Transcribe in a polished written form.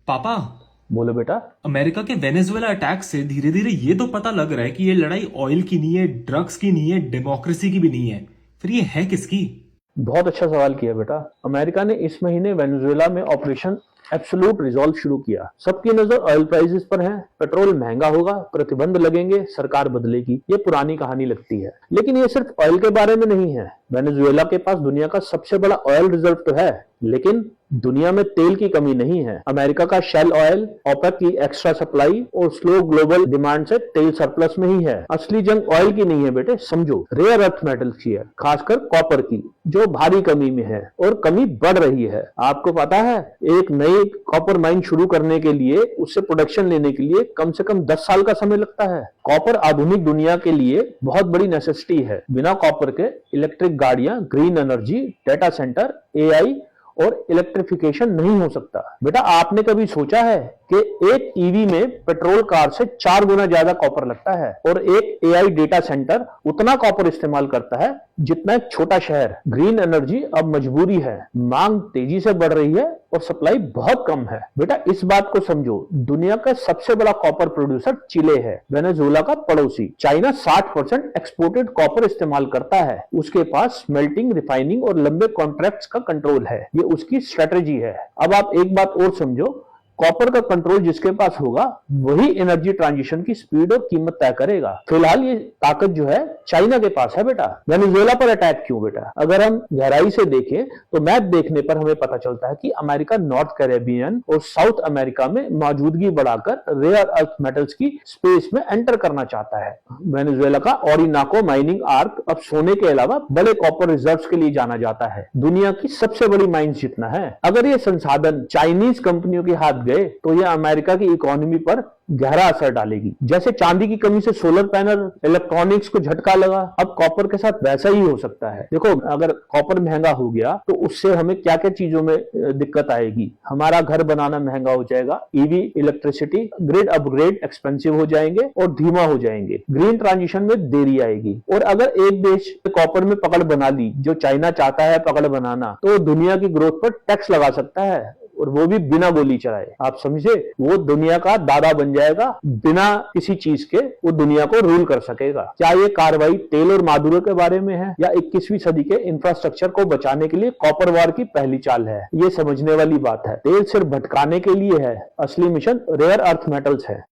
पापा, बोलो बेटा। अमेरिका के वेनेजुएला अटैक से धीरे धीरे ये तो पता लग रहा है कि ये लड़ाई ऑयल की नहीं है, ड्रग्स की नहीं है, डेमोक्रेसी की भी नहीं है। फिर ये है किसकी? बहुत अच्छा सवाल किया बेटा। अमेरिका ने इस महीने वेनेजुएला में ऑपरेशन एब्सोल्यूट रिजॉल्व शुरू किया। सबकी नजर ऑयल प्राइसेस पर है। पेट्रोल महंगा होगा, प्रतिबंध लगेंगे, सरकार बदलेगी। ये पुरानी कहानी लगती है, लेकिन ये सिर्फ ऑयल के बारे में नहीं है। वेनेजुएला के पास दुनिया का सबसे बड़ा ऑयल रिजर्व तो है, लेकिन दुनिया में तेल की कमी नहीं है। अमेरिका का शेल ऑयल, ओपेक की एक्स्ट्रा सप्लाई और स्लो ग्लोबल डिमांड से तेल सरप्लस में ही है। असली जंग ऑयल की नहीं है बेटे, समझो, रेयर अर्थ मेटल्स की है, खासकर कॉपर की, जो भारी कमी में है और कमी बढ़ रही है। आपको पता है, एक नई कॉपर माइन शुरू करने के लिए, उससे प्रोडक्शन लेने के लिए कम से कम 10 साल का समय लगता है। कॉपर आधुनिक दुनिया के लिए बहुत बड़ी नेसेसिटी है। बिना कॉपर के इलेक्ट्रिक गाड़ियां, green energy, data centre, AI और इलेक्ट्रिफिकेशन नहीं हो सकता। बेटा, आपने कभी सोचा है कि एक ईवी में पेट्रोल कार से 4 गुना ज्यादा कॉपर लगता है और एक एआई डेटा सेंटर उतना कॉपर इस्तेमाल करता है जितना एक छोटा शहर। ग्रीन एनर्जी अब मजबूरी है, मांग तेजी से बढ़ रही है और सप्लाई बहुत कम है। बेटा, इस बात को समझो, दुनिया का सबसे बड़ा कॉपर प्रोड्यूसर चिले है, वेनेजुएला का पड़ोसी। चाइना 60% एक्सपोर्टेड कॉपर इस्तेमाल करता है। उसके पास स्मेल्टिंग, रिफाइनिंग और लंबे कॉन्ट्रैक्ट्स का कंट्रोल है। ये उसकी स्ट्रेटेजी है। अब आप एक बात और समझो, कॉपर का कंट्रोल जिसके पास होगा वही एनर्जी ट्रांजिशन की स्पीड और कीमत तय करेगा। फिलहाल ये ताकत जो है चाइना के पास है। बेटा, वेनेजुएला पर अटैक क्यों? बेटा, अगर हम गहराई से देखें तो मैप देखने पर हमें पता चलता है कि अमेरिका नॉर्थ कैरेबियन और साउथ अमेरिका में मौजूदगी बढ़ाकर रेयर अर्थ मेटल्स की स्पेस में एंटर करना चाहता है। वेनेजुएला का ओरिनाको माइनिंग आर्क अब सोने के अलावा बड़े कॉपर रिजर्व्स के लिए जाना जाता है, दुनिया की सबसे बड़ी माइंस जितना है। अगर ये संसाधन चाइनीज कंपनियों के हाथ गए तो यह अमेरिका की इकोनॉमी पर गहरा असर डालेगी। जैसे चांदी की कमी से सोलर पैनल, इलेक्ट्रॉनिक्स को झटका लगा, अब कॉपर के साथ वैसा ही हो सकता है। देखो, अगर कॉपर महंगा हो गया तो उससे हमें क्या क्या चीजों में दिक्कत आएगी। हमारा घर बनाना महंगा हो जाएगा, EV, electricity, grid upgrade expensive हो जाएंगे और धीमा हो जाएंगे। ग्रीन ट्रांजिशन में देरी आएगी। और अगर एक देश कॉपर में पकड़ बना ली, जो चाइना चाहता है पकड़ बनाना, तो दुनिया की ग्रोथ पर टैक्स लगा सकता है, और वो भी बिना गोली चलाए। आप समझे, वो दुनिया का दादा बन जाएगा, बिना किसी चीज के वो दुनिया को रूल कर सकेगा। क्या ये कार्रवाई तेल और मादुरो के बारे में है या 21वीं सदी के इंफ्रास्ट्रक्चर को बचाने के लिए कॉपर वॉर की पहली चाल है? ये समझने वाली बात है। तेल सिर्फ भटकाने के लिए है, असली मिशन रेयर अर्थ मेटल्स है।